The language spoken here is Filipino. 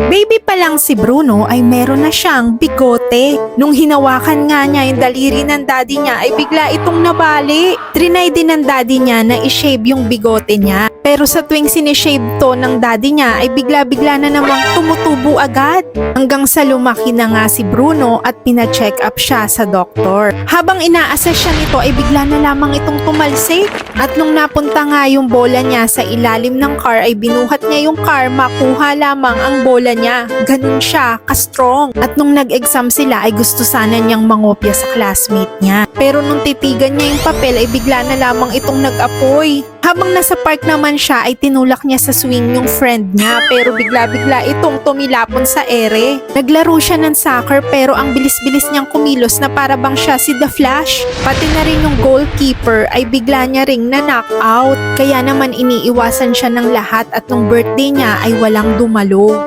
Baby pa lang si Bruno ay meron na siyang bigote. Nung hinawakan nga niya yung daliri ng daddy niya ay bigla itong nabali. Trinay din ng daddy niya na i-shave yung bigote niya. Pero sa tuwing sinishave to ng daddy niya ay bigla-bigla na namang tumutubo agad. Hanggang sa lumaki na nga si Bruno at pina-check up siya sa doktor. Habang ina-assess siya nito ay bigla na lamang itong tumalsik. At nung napunta nga yung bola niya sa ilalim ng car ay binuhat niya yung car, makuha lamang ang bola niya. Ganun siya, ka-strong. At nung nag-exam sila ay gusto sana niyang mangopya sa classmate niya. Pero nung titigan niya yung papel ay bigla na lamang itong nag-apoy. Habang nasa park naman siya ay tinulak niya sa swing yung friend niya pero bigla-bigla itong tumilapon sa ere. Naglaro siya ng soccer pero ang bilis-bilis niyang kumilos na para bang siya si The Flash. Pati na rin yung goalkeeper ay bigla niya ring na-knockout. Kaya naman iniiwasan siya ng lahat at nung birthday niya ay walang dumalo.